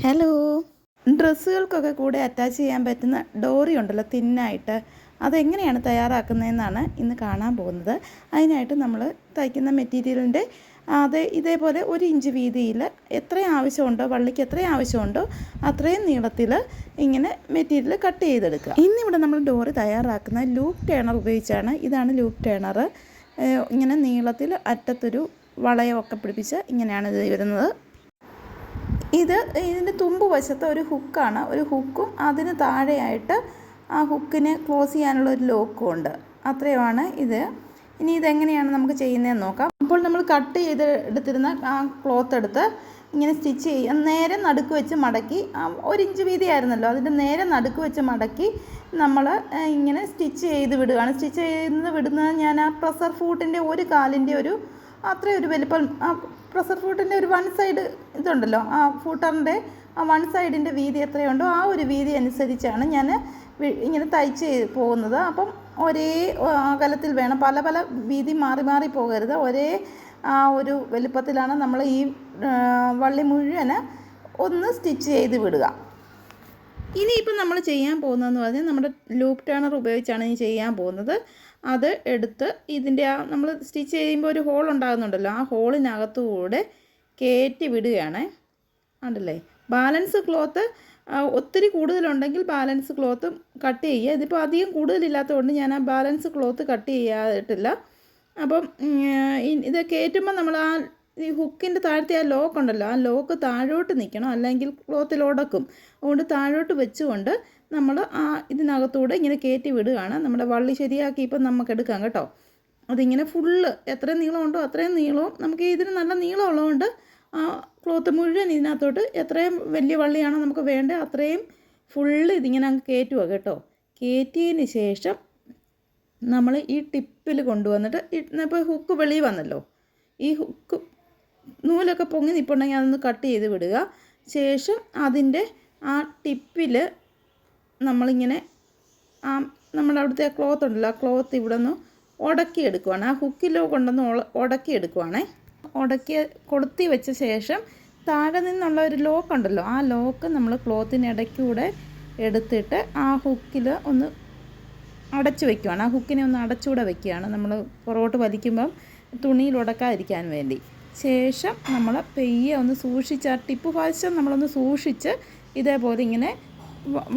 Hello. ഡ്രസ്സുകൾക്കൊക്കെ കൂടെ attach ചെയ്യാൻ പറ്റുന്ന ഡോറി ഉണ്ടല്ലോ, തിന്നായിട്ട്. അതെങ്ങനെയാണ് തയ്യാറാക്കുന്നതെന്നാണ് ഇന്ന് കാണാൻ പോകുന്നത്. അതിനായിട്ട് നമ്മൾ തയ്ക്കുന്ന മെറ്റീരിയലിൻ്റെ ഇതേപോലെ 1 ഇഞ്ച് വീതിയിൽ എത്ര ആവശ്യമുണ്ടോ, വള്ളിക്ക് എത്ര ആവശ്യമുണ്ടോ അത്രയും നീളത്തിൽ ഇങ്ങനെ മെറ്റീരിയൽ കട്ട് ചെയ്തെടുക്കുക. ഇന്നിവിടെ നമ്മൾ ഡോറി തയ്യാറാക്കുന്ന ലൂപ്പ് ടേണർ ഉപയോഗിച്ചാണ്. ഇതാണ് ലൂപ്പ് ടേണർ. ഇങ്ങനെ നീളത്തിൽ അറ്റത്തൊരു വളയമൊക്കെ പിടിപ്പിച്ച് ഇങ്ങനെയാണ് ഇത് വരുന്നത്. ഇതിൻ്റെ തുമ്പ് വശത്ത് ഒരു ഹുക്കാണ്. ഒരു ഹുക്കും അതിന് താഴെയായിട്ട് ആ ഹുക്കിനെ ക്ലോസ് ചെയ്യാനുള്ള ഒരു ലോക്കും ഉണ്ട്. അത്രയുമാണ് ഇത്. ഇനി ഇതെങ്ങനെയാണ് നമുക്ക് ചെയ്യുന്നതെന്ന് നോക്കാം. അപ്പോൾ നമ്മൾ കട്ട് ചെയ്ത് എടുത്തിരുന്ന ആ ക്ലോത്ത് എടുത്ത് ഇങ്ങനെ സ്റ്റിച്ച് ചെയ്യാം. നേരെ നടുക്ക് വെച്ച് മടക്കി, 1 ഇഞ്ച് വീതിയായിരുന്നല്ലോ, അതിൻ്റെ നേരെ നടുക്ക് വെച്ച് മടക്കി നമ്മൾ ഇങ്ങനെ സ്റ്റിച്ച് ചെയ്ത് വിടുകയാണ്. സ്റ്റിച്ച് ചെയ്ത് വിടുന്നത് ഞാൻ ആ പ്രഷർ ഫൂട്ടിൻ്റെ ഒരു കാലിൻ്റെ അത്രയൊരു വലിപ്പം, ആ പ്രഷർ ഫൂട്ടിൻ്റെ ഒരു 1 സൈഡ് ഇതുണ്ടല്ലോ, ആ ഫൂട്ടറിൻ്റെ ആ 1 സൈഡിൻ്റെ വീതി എത്രയുണ്ടോ ആ ഒരു വീതി അനുസരിച്ചാണ് ഞാൻ ഇങ്ങനെ തയ്ച്ച് പോകുന്നത്. അപ്പം ഒരേ അകലത്തിൽ വേണം, പല പല വീതി മാറി മാറി പോകരുത്. ഒരേ ആ ഒരു വലിപ്പത്തിലാണ് നമ്മൾ ഈ വള്ളി മുഴുവൻ ഒന്ന് സ്റ്റിച്ച് ചെയ്ത് വിടുക. ഇനിയിപ്പം നമ്മൾ ചെയ്യാൻ പോകുന്നതെന്ന് പറഞ്ഞാൽ നമ്മുടെ ലൂപ്പ് ടേണർ ഉപയോഗിച്ചാണ് ഇനി ചെയ്യാൻ പോകുന്നത്. അത് എടുത്ത് ഇതിൻ്റെ നമ്മൾ സ്റ്റിച്ച് ചെയ്യുമ്പോൾ ഒരു ഹോൾ ഉണ്ടാകുന്നുണ്ടല്ലോ, ആ ഹോളിനകത്തുകൂടെ കയറ്റി വിടുകയാണ്. ഉണ്ടല്ലേ, ബാലൻസ് ക്ലോത്ത് ഒത്തിരി കൂടുതലുണ്ടെങ്കിൽ ബാലൻസ് ക്ലോത്ത് കട്ട് ചെയ്യുക. ഇതിപ്പോൾ അധികം കൂടുതലില്ലാത്തതുകൊണ്ട് ഞാൻ ആ ബാലൻസ് ക്ലോത്ത് കട്ട് ചെയ്യാതിട്ടില്ല. അപ്പം ഇത് കയറ്റുമ്പോൾ നമ്മൾ ഈ ഹുക്കിൻ്റെ താഴത്തെ ആ ലോക്ക് ഉണ്ടല്ലോ, ആ ലോക്ക് താഴോട്ട് നിൽക്കണം, അല്ലെങ്കിൽ ക്ലോത്തിൽ ഉടക്കും. അതുകൊണ്ട് താഴോട്ട് വെച്ചുകൊണ്ട് നമ്മൾ ഇതിനകത്തൂടെ ഇങ്ങനെ കയറ്റി വിടുകയാണ്. നമ്മുടെ വള്ളി ശരിയാക്കി ഇപ്പം നമുക്ക് എടുക്കാം കേട്ടോ. അതിങ്ങനെ ഫുള്ള് എത്ര നീളമുണ്ടോ അത്രയും നീളവും, നമുക്ക് ഇതിന് നല്ല നീളം ഉള്ളതുകൊണ്ട് ആ ക്ലോത്ത് മുഴുവൻ ഇതിനകത്തോട്ട് എത്രയും വലിയ വള്ളിയാണോ നമുക്ക് വേണ്ടത് അത്രയും ഫുള്ള് ഇതിങ്ങനെ അങ്ങ് കയറ്റുക കേട്ടോ. കയറ്റിയതിന് ശേഷം നമ്മൾ ഈ ടിപ്പിൽ കൊണ്ടുവന്നിട്ട്, ഇപ്പോൾ ഹുക്ക് വെളിയിൽ വന്നല്ലോ, ഈ ഹുക്ക് നൂലൊക്കെ പൊങ്ങി നിൽപ്പുണ്ടെങ്കിൽ അതൊന്ന് കട്ട് ചെയ്ത് വിടുക. ശേഷം അതിൻ്റെ ആ ടിപ്പിൽ നമ്മളിങ്ങനെ നമ്മുടെ അവിടുത്തെ ക്ലോത്ത് ഉണ്ടല്ലോ, ആ ക്ലോത്ത് ഇവിടെ നിന്ന് ഉടക്കിയെടുക്കുവാണ്. ആ ഹുക്കിലോ കൊണ്ടൊന്ന് ഉടക്കിയെടുക്കുവാണേ. കൊളുത്തി വെച്ച ശേഷം താഴെ നിന്നുള്ള ഒരു ലോക്ക് ഉണ്ടല്ലോ, ആ ലോക്ക് നമ്മൾ ക്ലോത്തിനിടയ്ക്കൂടെ എടുത്തിട്ട് ആ ഹുക്കിൽ ഒന്ന് അടച്ചു വയ്ക്കുവാണ്. ആ ഹുക്കിനെ ഒന്ന് അടച്ചുകൂടെ വയ്ക്കുകയാണ് നമ്മൾ പുറകോട്ട് വലിക്കുമ്പം തുണിയിൽ ഉടക്കാതിരിക്കാൻ വേണ്ടി. ശേഷം നമ്മൾ പെയ്യെ ഒന്ന് സൂക്ഷിച്ച് ആ ടിപ്പ് വശം നമ്മളൊന്ന് സൂക്ഷിച്ച് ഇതേപോലെ ഇങ്ങനെ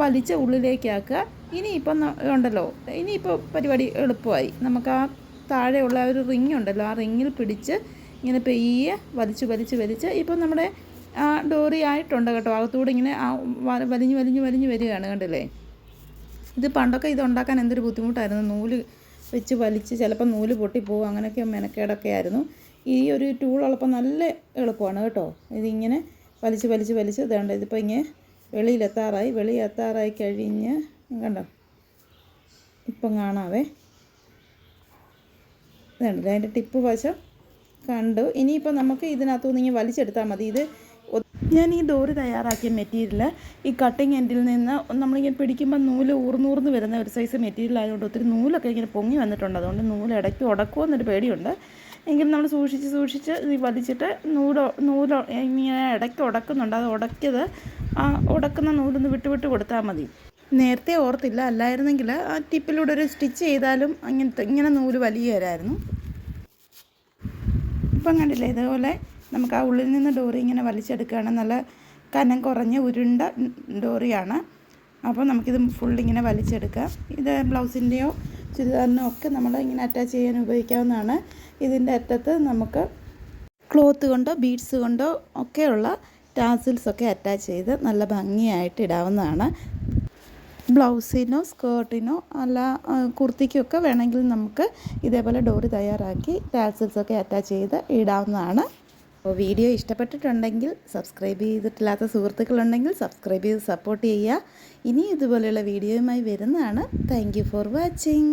വലിച്ച് ഉള്ളിലേക്കാക്കുക. ഇനിയിപ്പം ഉണ്ടല്ലോ, ഇനിയിപ്പോൾ പരിപാടി എളുപ്പമായി. നമുക്ക് ആ താഴെയുള്ള ഒരു റിങ് ഉണ്ടല്ലോ, ആ റിങ്ങിൽ പിടിച്ച് ഇങ്ങനെ പെയ്യെ വലിച്ച് ഇപ്പം നമ്മുടെ ആ ഡോറി ആയിട്ടുണ്ട് കേട്ടോ. അകത്തൂടെ ഇങ്ങനെ വലിഞ്ഞ് വരികയാണ്, കണ്ടില്ലേ. ഇത് പണ്ടൊക്കെ ഇതുണ്ടാക്കാൻ എന്തൊരു ബുദ്ധിമുട്ടായിരുന്നു. നൂല് വെച്ച് വലിച്ച് ചിലപ്പോൾ നൂല് പൊട്ടിപ്പോവും, അങ്ങനെയൊക്കെ മെനക്കേടൊക്കെ ആയിരുന്നു. ഈ ഒരു ടൂളുള്ളപ്പോൾ നല്ല എളുപ്പമാണ് കേട്ടോ. ഇതിങ്ങനെ വലിച്ച് ഇതുണ്ട്. ഇതിപ്പോൾ ഇങ്ങനെ വെളിയിലെത്താറായി കഴിഞ്ഞ് കണ്ടോ, ഇപ്പം കാണാവേ, ഇതുണ്ട് അതിൻ്റെ ടിപ്പ് വശം കണ്ടു. ഇനിയിപ്പോൾ നമുക്ക് ഇതിനകത്തുനിന്ന് ഇങ്ങനെ വലിച്ചെടുത്താൽ മതി. ഇത് ഞാൻ ഈ ഡോറി തയ്യാറാക്കിയ മെറ്റീരിയൽ ഈ കട്ടിങ് എൻഡിൽ നിന്ന് നമ്മളിങ്ങനെ പിടിക്കുമ്പോൾ നൂല് ഊർന്നൂർന്ന് വരുന്ന ഒരു സൈസ് മെറ്റീരിയൽ ആയതുകൊണ്ട് ഒത്തിരി നൂലൊക്കെ ഇങ്ങനെ പൊങ്ങി വന്നിട്ടുണ്ട്. അതുകൊണ്ട് നൂല് ഇടയ്ക്ക് ഉടക്കുമെന്നൊരു പേടിയുണ്ട്. എങ്കിലും നമ്മൾ സൂക്ഷിച്ച് വലിച്ചിട്ട് നൂല് ഇങ്ങനെ ഇടയ്ക്ക് ഉടക്കുന്നുണ്ട്. അത് ഉടക്കുന്ന നൂലൊന്ന് വിട്ട് കൊടുത്താൽ മതി. നേരത്തെ ഓർത്തില്ല, അല്ലായിരുന്നെങ്കിൽ ആ ടിപ്പിലൂടെ ഒരു സ്റ്റിച്ച് ചെയ്താലും ഇങ്ങനെ നൂല് വലിയ വരായിരുന്നു. ഇപ്പം കണ്ടില്ലേ, ഇതുപോലെ നമുക്ക് ആ ഉള്ളിൽ നിന്ന് ഡോറി ഇങ്ങനെ വലിച്ചെടുക്കുകയാണ്. നല്ല കനം കുറഞ്ഞ ഉരുണ്ട ഡോറിയാണ്. അപ്പോൾ നമുക്കിത് ഫുള്ളിങ്ങനെ വലിച്ചെടുക്കാം. ഇത് ബ്ലൗസിൻ്റെയോ ചുരിദാറിനോ ഒക്കെ നമ്മൾ ഇങ്ങനെ അറ്റാച്ച് ചെയ്യാൻ ഉപയോഗിക്കാവുന്നതാണ്. ഇതിൻ്റെ അറ്റത്ത് നമുക്ക് ക്ലോത്ത് കൊണ്ടോ ബീഡ്സ് കൊണ്ടോ ഒക്കെയുള്ള ടാസിൽസൊക്കെ അറ്റാച്ച് ചെയ്ത് നല്ല ഭംഗിയായിട്ട് ഇടാവുന്നതാണ്. ബ്ലൗസിനോ സ്കേർട്ടിനോ അല്ല കുർത്തിക്കൊക്കെ വേണമെങ്കിൽ നമുക്ക് ഇതേപോലെ ഡോറി തയ്യാറാക്കി ടാസിൽസൊക്കെ അറ്റാച്ച് ചെയ്ത് ഇടാവുന്നതാണ്. അപ്പോൾ വീഡിയോ ഇഷ്ടപ്പെട്ടിട്ടുണ്ടെങ്കിൽ, സബ്സ്ക്രൈബ് ചെയ്തിട്ടില്ലാത്ത സുഹൃത്തുക്കളുണ്ടെങ്കിൽ സബ്സ്ക്രൈബ് ചെയ്ത് സപ്പോർട്ട് ചെയ്യുക. ഇനി ഇതുപോലെയുള്ള വീഡിയോയുമായി വരുന്നതാണ്. Thank you for watching.